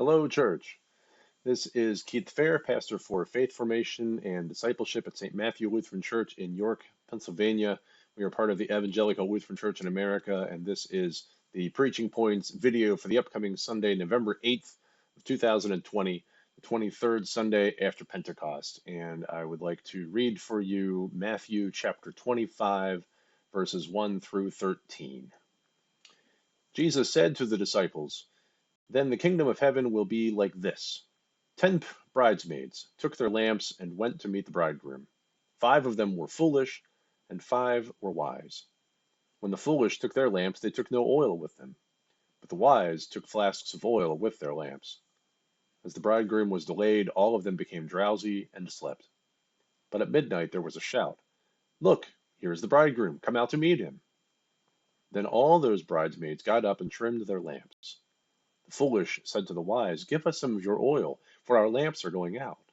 Hello, church. This is Keith Fair, pastor for Faith Formation and Discipleship at St. Matthew Lutheran Church in York, Pennsylvania. We are part of the Evangelical Lutheran Church in America, and this is the Preaching Points video for the upcoming Sunday, November 8th of 2020, the 23rd Sunday after Pentecost. And I would like to read for you Matthew chapter 25, verses 1 through 13. Jesus said to the disciples, "Then the kingdom of heaven will be like this. 10 bridesmaids took their lamps and went to meet the bridegroom. 5 of them were foolish, and 5 were wise. When the foolish took their lamps, they took no oil with them, but the wise took flasks of oil with their lamps. As the bridegroom was delayed, all of them became drowsy and slept. But at midnight there was a shout, 'Look, here is the bridegroom, come out to meet him.' Then all those bridesmaids got up and trimmed their lamps. The foolish said to the wise, 'Give us some of your oil, for our lamps are going out.'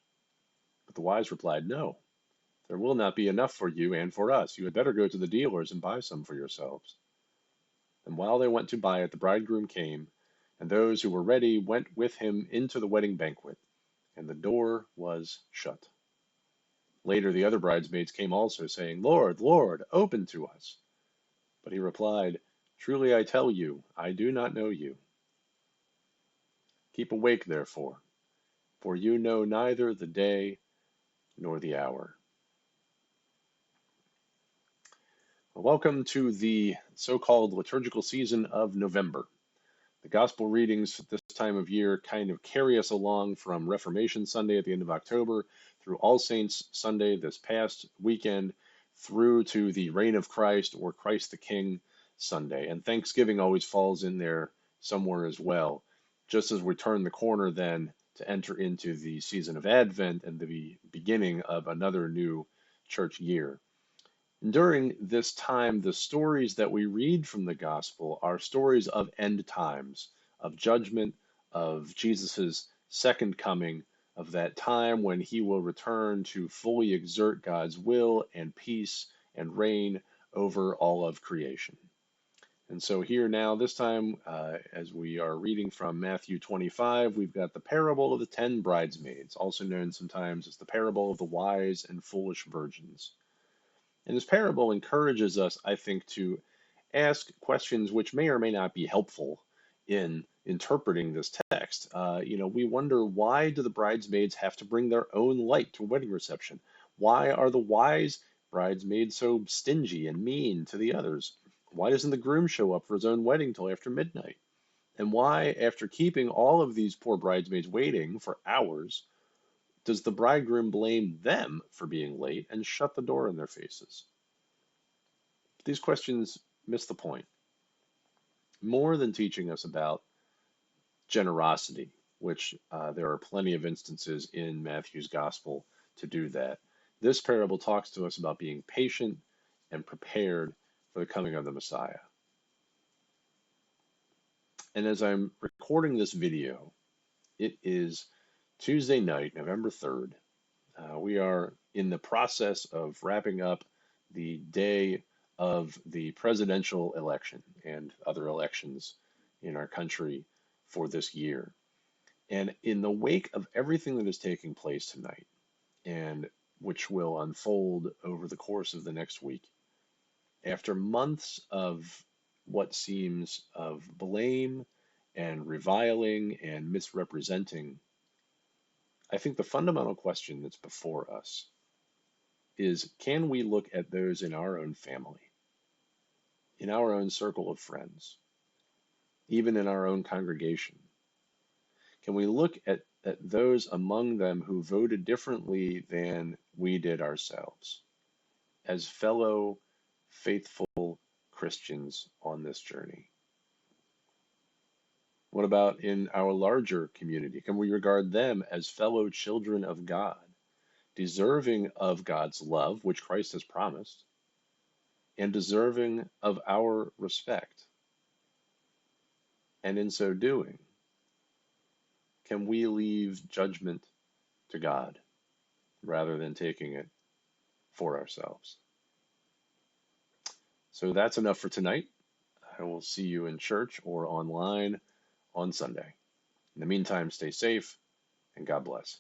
But the wise replied, 'No, there will not be enough for you and for us. You had better go to the dealers and buy some for yourselves.' And while they went to buy it, the bridegroom came, and those who were ready went with him into the wedding banquet, and the door was shut. Later the other bridesmaids came also, saying, 'Lord, Lord, open to us.' But he replied, 'Truly I tell you, I do not know you. Keep awake, therefore, for you know neither the day nor the hour.'" Welcome to the so-called liturgical season of November. The gospel readings at this time of year kind of carry us along from Reformation Sunday at the end of October through All Saints Sunday this past weekend through to the Reign of Christ or Christ the King Sunday. And Thanksgiving always falls in there somewhere as well, just as we turn the corner then to enter into the season of Advent and the beginning of another new church year. And during this time, the stories that we read from the gospel are stories of end times, of judgment, of Jesus' second coming, of that time when he will return to fully exert God's will and peace and reign over all of creation. And so here now, this time, as we are reading from Matthew 25, we've got the parable of the 10 bridesmaids, also known sometimes as the parable of the wise and foolish virgins. And this parable encourages us, I think, to ask questions which may or may not be helpful in interpreting this text. We wonder, why do the bridesmaids have to bring their own light to a wedding reception? Why are the wise bridesmaids so stingy and mean to the others? Why doesn't the groom show up for his own wedding till after midnight? And why, after keeping all of these poor bridesmaids waiting for hours, does the bridegroom blame them for being late and shut the door in their faces? These questions miss the point. More than teaching us about generosity, which there are plenty of instances in Matthew's gospel to do that, this parable talks to us about being patient and prepared for the coming of the Messiah. And as I'm recording this video, it is Tuesday night, November 3rd. We are in the process of wrapping up the day of the presidential election and other elections in our country for this year. And in the wake of everything that is taking place tonight, and which will unfold over the course of the next week, after months of what seems of blame and reviling and misrepresenting, I think the fundamental question that's before us is, can we look at those in our own family, in our own circle of friends, even in our own congregation? Can we look at those among them who voted differently than we did ourselves as fellow faithful Christians on this journey? What about in our larger community? Can we regard them as fellow children of God, deserving of God's love, which Christ has promised, and deserving of our respect? And in so doing, can we leave judgment to God rather than taking it for ourselves? So that's enough for tonight. I will see you in church or online on Sunday. In the meantime, stay safe and God bless.